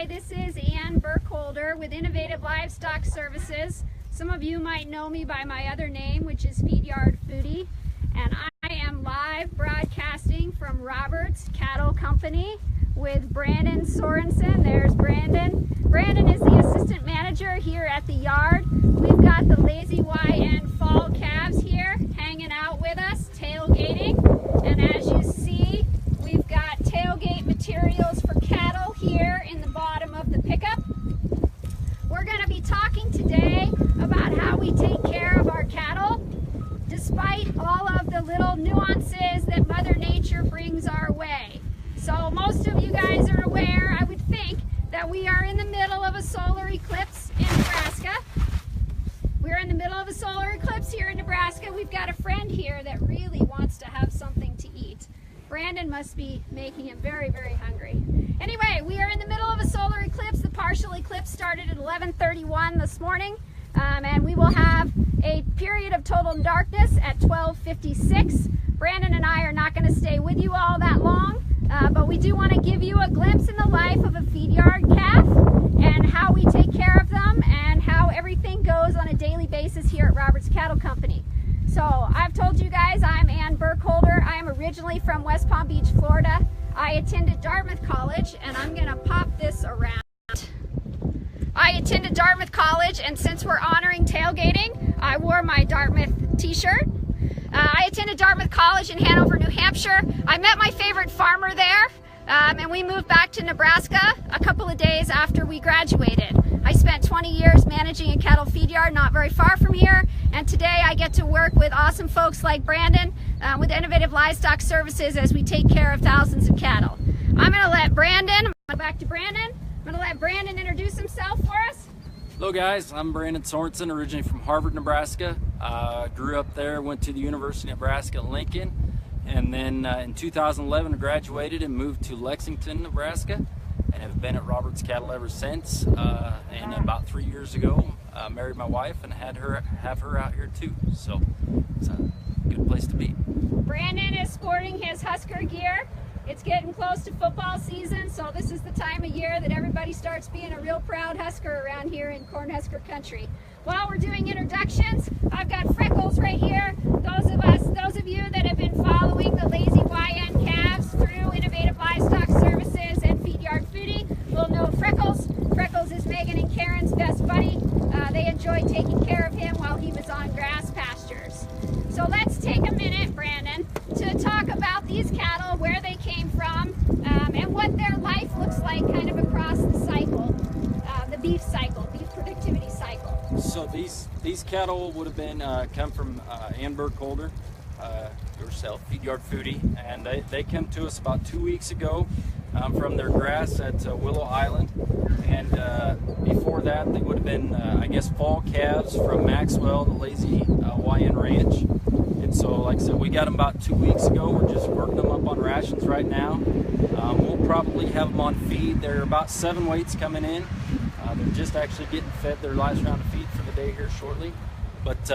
Hi, this is Ann Burkholder with Innovative Livestock Services. Some of you might know me by my other name, which is Feed Yard Foodie, and I am live broadcasting from Roberts Cattle Company with Brandon Sorensen. There's Brandon. Brandon is the assistant manager here at the yard. We've got the Lazy YN fall calves here hanging out with us, tailgating, and as you see, we've got tailgate materials for cattle here in the bottom of the pickup. We're going to be talking today about how we take care of our cattle despite all of the little nuances that Mother Nature brings our way. So most of you guys are aware, I would think, that we are in the middle of a solar eclipse in Nebraska. We're in the middle of a solar eclipse here in Nebraska. We've got a friend here that really wants to have something to eat. Brandon must be making him very, very hungry. Anyway, we are in the middle of a solar eclipse. The partial eclipse started at 11:31 this morning, and we will have a period of total darkness at 12:56. Brandon and I are not going to stay with you all that long, but we do want to give you a glimpse in the life of a feed yard calf and how we take care of them and how everything goes on a daily basis here at Roberts Cattle Company. So I've told you guys I'm Ann Burkholder. I am originally from West Palm Beach, Florida. I attended Dartmouth College, and I'm going to pop this around. I attended Dartmouth College, and since we're honoring tailgating, I wore my Dartmouth t-shirt. I attended Dartmouth College in Hanover, New Hampshire. I met my favorite farmer there, and we moved back to Nebraska a couple of days after we graduated. I spent 20 years managing a cattle feed yard not very far from here, and today I get to work with awesome folks like Brandon with Innovative Livestock Services as we take care of thousands of cattle. I'm going to let Brandon, introduce himself for us. Hello guys, I'm Brandon Sorensen, originally from Harvard, Nebraska. Grew up there, went to the University of Nebraska, Lincoln, and then in 2011 graduated and moved to Lexington, Nebraska, and have been at Roberts Cattle ever since. And about 3 years ago, married my wife and have her out here too. So it's a good place to be. Brandon is sporting his Husker gear. It's getting close to football season, so this is the time of year that everybody starts being a real proud Husker around here in Cornhusker country. While we're doing introductions, I've got Freckles right here. Those of you that have been following the Lazy YN calves through Innovative Livestock Services and Feed Yard Foodie will know Freckles. Freckles is Megan and Karen's best buddy. They enjoyed taking care of him while he was on grass pastures. So let's take a minute, Brandon, to talk about these cattle, where they came from, and what their life looks like kind of across the cycle, the beef cycle, beef productivity cycle. So these cattle would have been come from Ann Burkholder, yourself, Feed Yard Foodie, and they came to us about 2 weeks ago from their grass at Willow Island, and before that they would have been I guess fall calves from Maxwell, the Lazy YN Ranch. And so like I said, we got them about 2 weeks ago. We're just working them up on rations right now. We'll probably have them on feed. There are about 7 weights coming in. They're just actually getting fed their last round of feed for the day here shortly. But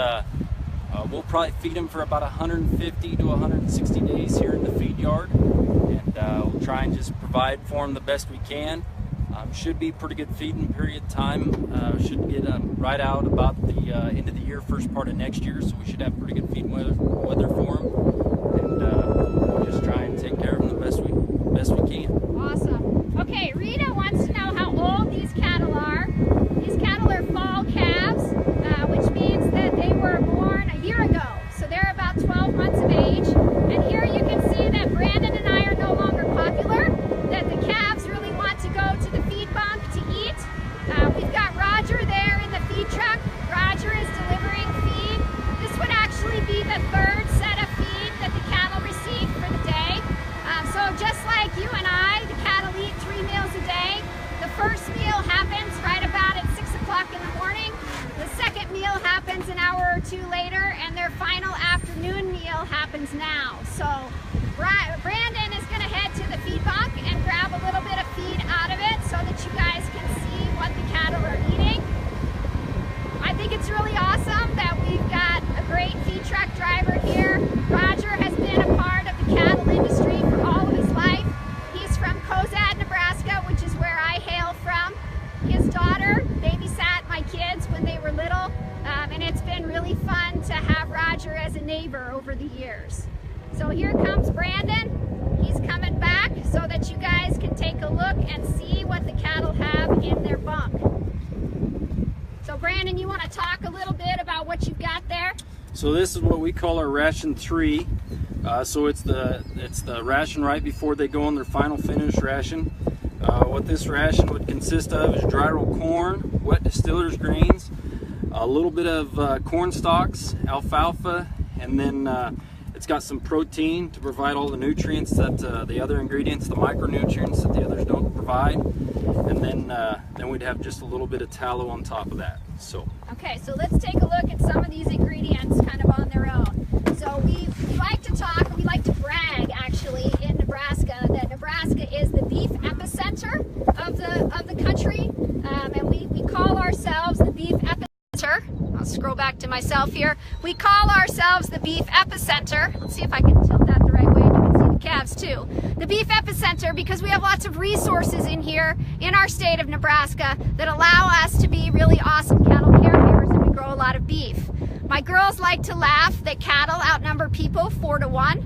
we'll probably feed them for about 150 to 160 days here in the feed yard. And we'll try and just provide for them the best we can. Should be pretty good feeding period time. Should get right out about the end of the year, first part of next year. So we should have pretty good feeding weather for them. And we'll just try and take care of them the best we can. Awesome. Okay, Rita wants to know how old these cattle are. These cattle are fall calves, which means that they were born a year ago. So they're about 12 months of age. And here you can see that Brandon and I are no longer popular, that the calves really want to go to the feed bunk to eat. We've got Roger there in the feed truck. Roger is delivering feed. This would actually be the third set of feed that the cattle receive for the day. So just like you and I, the cattle eat 3 meals a day. The first meal happens right about at 6 o'clock in the morning. The second meal happens an hour or 2 later, and their final afternoon meal happens now. So Brandon is going to head to the feed bunk and grab a little bit of feed out of it so that you guys can see what the cattle are eating. I think it's really awesome that we've got a great feed truck driver here. Roger has been a part of the cattle industry for all of his life. He's from Cozad, Nebraska, which is where I hail from. So this is what we call our ration 3. So it's the ration right before they go on their final finished ration. What this ration would consist of is dry rolled corn, wet distiller's grains, a little bit of corn stalks, alfalfa, and then it's got some protein to provide all the nutrients that the other ingredients, the micronutrients that the others don't provide, and then we'd have just a little bit of tallow on top of that. So okay, so let's take a look at some of these ingredients kind of on their own. So we like to talk, we like to brag actually in Nebraska that Nebraska is the beef epicenter of the country, and we call ourselves the beef epicenter. I'll scroll back to myself here. We call ourselves the beef epicenter. Let's see if I can tilt that the right way and you can see the calves too. The beef epicenter because we have lots of resources in here in our state of Nebraska that allow us to be really awesome cattle caregivers, and we grow a lot of beef. My girls like to laugh that cattle outnumber people 4 to 1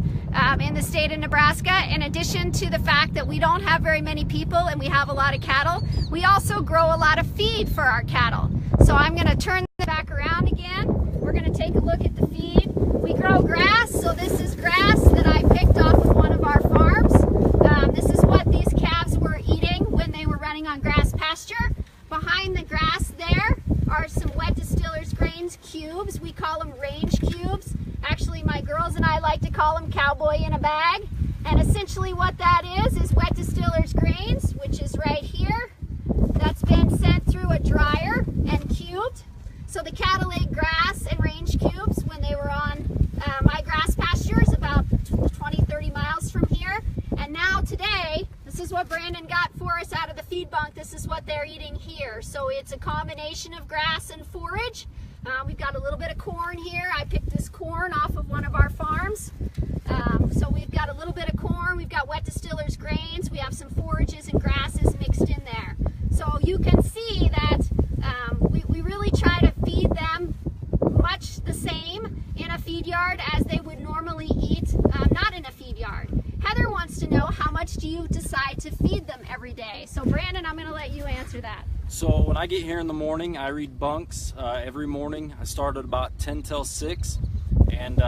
in the state of Nebraska. In addition to the fact that we don't have very many people and we have a lot of cattle, we also grow a lot of feed for our cattle. So I'm going to turn this back around again. We're going to take a look at the feed. We grow grass, so this is grass that I picked off of one of our farms. This is what these calves were eating when they were running on grass pasture. Behind the grass there are some wet distiller's grains cubes. We call them range cubes. Actually, my girls and I like to call them cowboy in a bag. And essentially what that is wet distiller's grains, which is right here. That's been sent through a dryer and cubed. So the cattle ate grass and range cubes when they were on my grass pastures about 20-30 miles from here. And now today, this is what Brandon got for us out of the feed bunk. This is what they're eating here. So it's a combination of grass and forage. We've got a little bit of corn here. I picked this corn off of one of our farms. So we've got a little bit of corn. We've got wet distiller's grains. We have some forages and grasses mixed in there. So you can see that we really try to feed them much the same in a feed yard as they would normally eat, not in a feed yard. Heather wants to know, how much do you decide to feed them every day? So Brandon, I'm going to let you answer that. So when I get here in the morning, I read bunks every morning. I start at about 10 till 6, and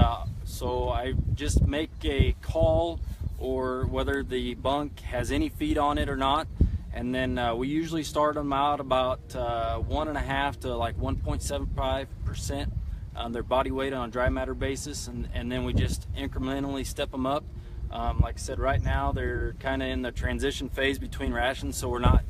so I just make a call or whether the bunk has any feed on it or not. And then we usually start them out about 1.5 to like 1.75% on their body weight on a dry matter basis, and then we just incrementally step them up. Like I said, right now they're kind of in the transition phase between rations, so we're not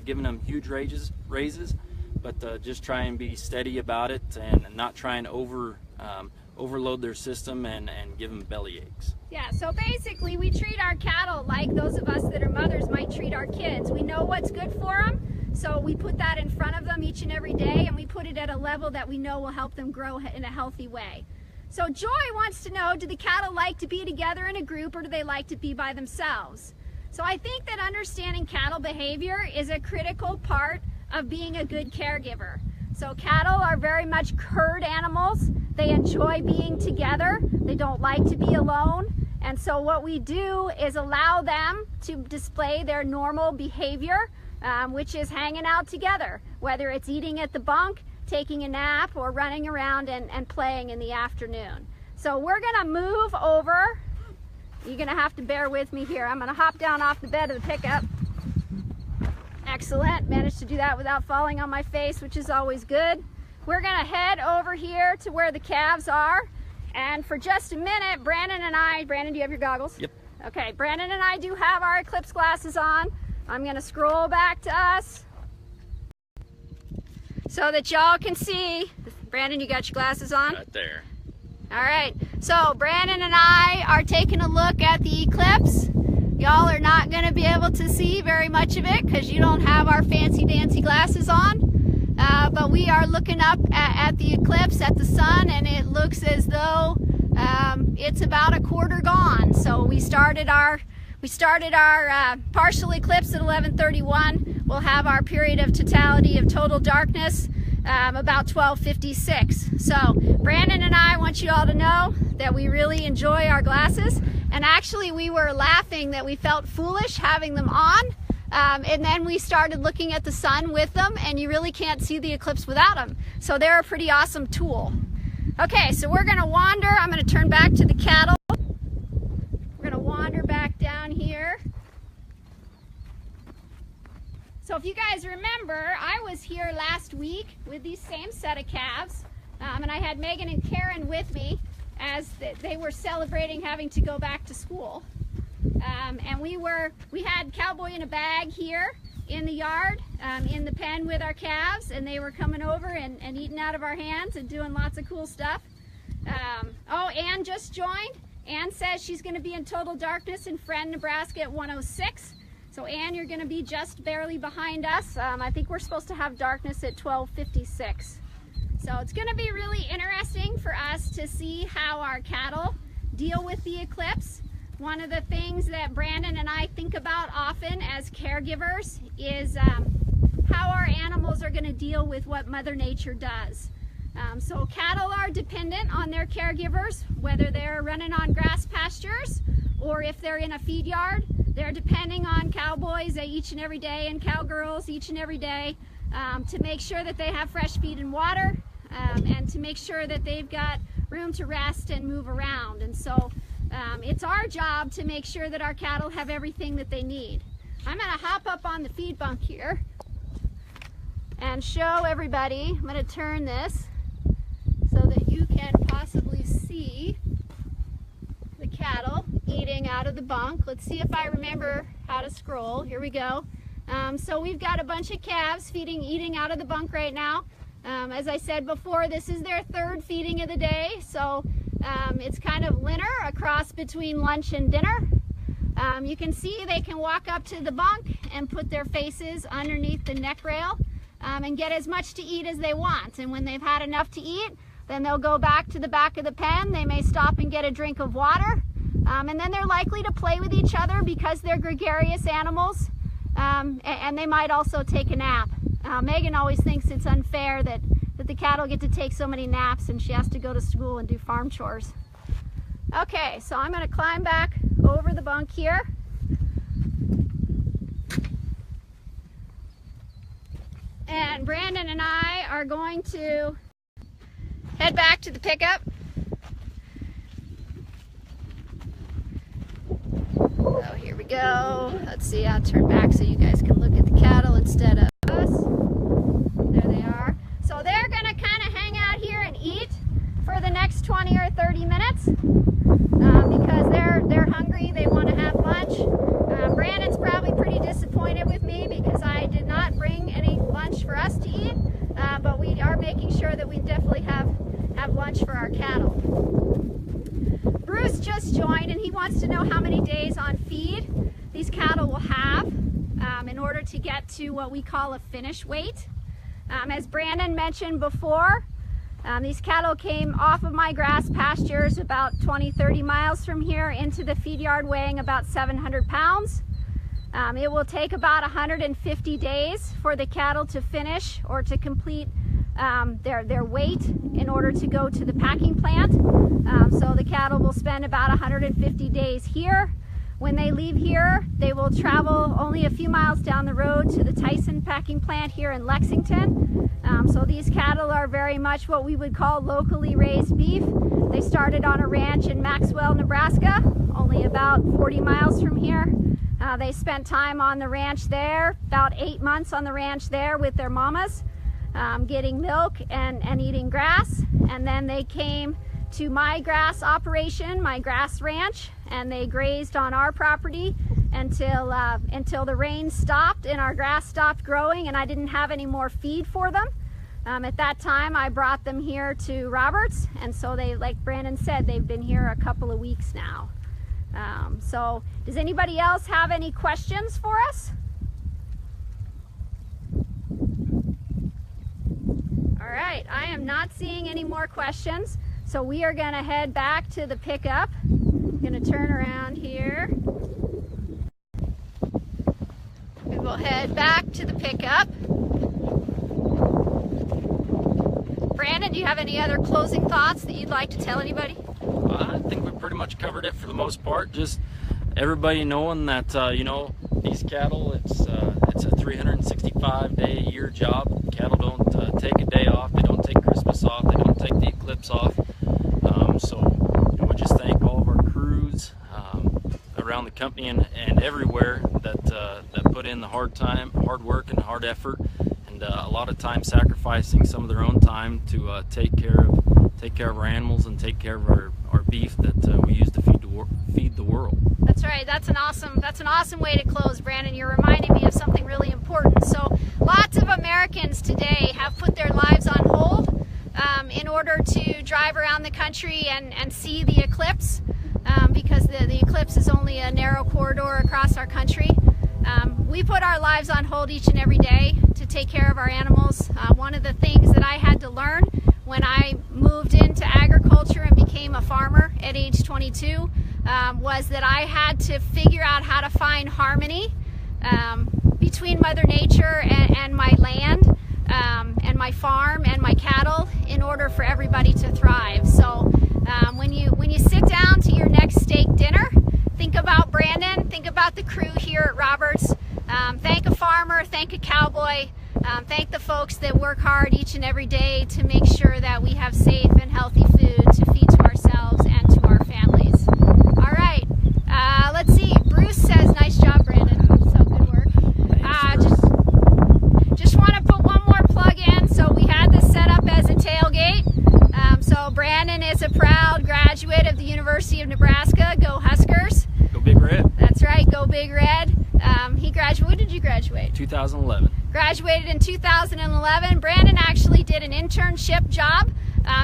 giving them huge raises, but just try and be steady about it and not try and overload their system and give them belly aches. Yeah, so basically we treat our cattle like those of us that are mothers might treat our kids. We know what's good for them, so we put that in front of them each and every day, and we put it at a level that we know will help them grow in a healthy way. So Joy wants to know, do the cattle like to be together in a group, or do they like to be by themselves? So I think that understanding cattle behavior is a critical part of being a good caregiver. So cattle are very much herd animals. They enjoy being together. They don't like to be alone. And so what we do is allow them to display their normal behavior, which is hanging out together, whether it's eating at the bunk, taking a nap, or running around and playing in the afternoon. So we're gonna move over. You're gonna have to bear with me here. I'm gonna hop down off the bed of the pickup. Excellent, managed to do that without falling on my face, which is always good. We're gonna head over here to where the calves are. And for just a minute, Brandon, do you have your goggles? Yep. Okay, Brandon and I do have our Eclipse glasses on. I'm gonna scroll back to us so that y'all can see. Brandon, you got your glasses on? Right there. All right, so Brandon and I are taking a look at the Eclipse. Y'all are not gonna be able to see very much of it because you don't have our fancy dancy glasses on. But we are looking up at the eclipse, at the sun, and it looks as though it's about a quarter gone. So we started our partial eclipse at 11:31. We'll have our period of totality of total darkness about 12:56. So Brandon and I want you all to know that we really enjoy our glasses, and actually we were laughing that we felt foolish having them on. And then we started looking at the sun with them, and you really can't see the eclipse without them. So they're a pretty awesome tool. Okay, so we're gonna wander. I'm gonna turn back to the cattle. We're gonna wander back down here. So if you guys remember, I was here last week with these same set of calves, and I had Megan and Karen with me as they were celebrating having to go back to school. And we had Cowboy in a bag here in the yard, in the pen with our calves, and they were coming over and eating out of our hands and doing lots of cool stuff. Oh, Ann just joined. Ann says she's going to be in total darkness in Friend, Nebraska at 106. So Ann, you're going to be just barely behind us. I think we're supposed to have darkness at 12:56. So it's going to be really interesting for us to see how our cattle deal with the eclipse. One of the things that Brandon and I think about often as caregivers is how our animals are going to deal with what Mother Nature does. So cattle are dependent on their caregivers, whether they're running on grass pastures or if they're in a feed yard. They're depending on cowboys each and every day and cowgirls each and every day to make sure that they have fresh feed and water, and to make sure that they've got room to rest and move around. And so it's our job to make sure that our cattle have everything that they need. I'm going to hop up on the feed bunk here and show everybody. I'm going to turn this so that you can possibly see the cattle eating out of the bunk. Let's see if I remember how to scroll. Here we go. So we've got a bunch of calves eating out of the bunk right now. As I said before, this is their third feeding of the day, so it's kind of linear across between lunch and dinner. You can see they can walk up to the bunk and put their faces underneath the neck rail and get as much to eat as they want. And when they've had enough to eat, then they'll go back to the back of the pen. They may stop and get a drink of water, and then they're likely to play with each other because they're gregarious animals, and they might also take a nap. Megan always thinks it's unfair that the cattle get to take so many naps and she has to go to school and do farm chores. Okay, so I'm going to climb back over the bunk here. And Brandon and I are going to head back to the pickup. Oh, here we go. Let's see, I'll turn back so you guys can look at the cattle instead of us. There they are. So they're going to kind of hang out here and eat for the next 20 or 30 minutes because they're hungry. They want to have lunch. Brandon's probably pretty disappointed with me because I did not bring any lunch for us to eat, but we are making sure that we definitely have lunch for our cattle. Bruce just joined and he wants to know how many days on feed these cattle will have in order to get to what we call a finish weight. As Brandon mentioned before, these cattle came off of my grass pastures about 20-30 miles from here into the feed yard weighing about 700 pounds. It will take about 150 days for the cattle to finish or to complete their weight in order to go to the packing plant. So the cattle will spend about 150 days here. When they leave here, they will travel only a few miles down the road to the Tyson packing plant here in Lexington. So these cattle are very much what we would call locally raised beef. They started on a ranch in Maxwell, Nebraska, only about 40 miles from here. They spent time on the ranch there, about 8 months on the ranch there with their mamas, getting milk and eating grass. And then they came to my grass operation, my grass ranch, and they grazed on our property until the rain stopped and our grass stopped growing and I didn't have any more feed for them. At that time I brought them here to Roberts, and so they, like Brandon said, they've been here a couple of weeks now. So does anybody else have any questions for us? All right, I am not seeing any more questions. So we are going to head back to the pickup. I'm going to turn around here. We will head back to the pickup. Brandon, do you have any other closing thoughts that you'd like to tell anybody? I think we pretty much covered it for the most part. Just everybody knowing that, you know, these cattle, it's It's a 365-day-a-year job. Cattle don't take a day off. They don't take Christmas off. They don't take the eclipse off. So we just thank all of our crews around the company and everywhere that put in the hard work and hard effort, and a lot of time sacrificing some of their own time to take care of our animals and take care of our beef that we use to feed the world. That's right. That's an awesome way to close, Brandon. You're reminding me of something really important. So lots of Americans today have put their lives on hold in order to drive around the country and see the eclipse, because the eclipse is only a narrow corridor across our country. We put our lives on hold each and every day to take care of our animals. One of the things that I had to learn when I moved into agriculture and became a farmer at age 22 was that I had to figure out how to find harmony between Mother Nature and my land, and my farm and my cattle, in order for everybody to thrive. So when you sit down to your next steak dinner, think about Brandon, think about the crew here at Roberts. Thank a farmer, thank a cowboy, thank the folks that work hard each and every day to make sure that we have safe and healthy food to feed to ourselves and to our families. All right, let's see. Bruce says, nice job, Brandon. So good work. Just want to put one more plug in. So we had this set up as a tailgate. So Brandon is a proud graduate of the University of Nebraska. Go Huskers. Go Big Red. That's right, go Big Red. He graduated, when did you graduate? 2011. Graduated in 2011. Brandon actually did an internship job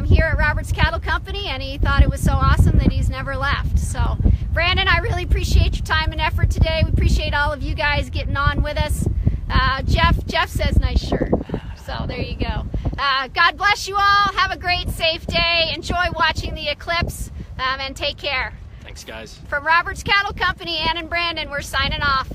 here at Roberts Cattle Company, and he thought it was so awesome that he's never left. So Brandon, I really appreciate your time and effort today. We appreciate all of you guys getting on with us. Jeff says nice shirt. So there you go. God bless you all. Have a great, safe day. Enjoy watching the eclipse, and take care. Thanks, guys. From Roberts Cattle Company, Ann and Brandon, we're signing off.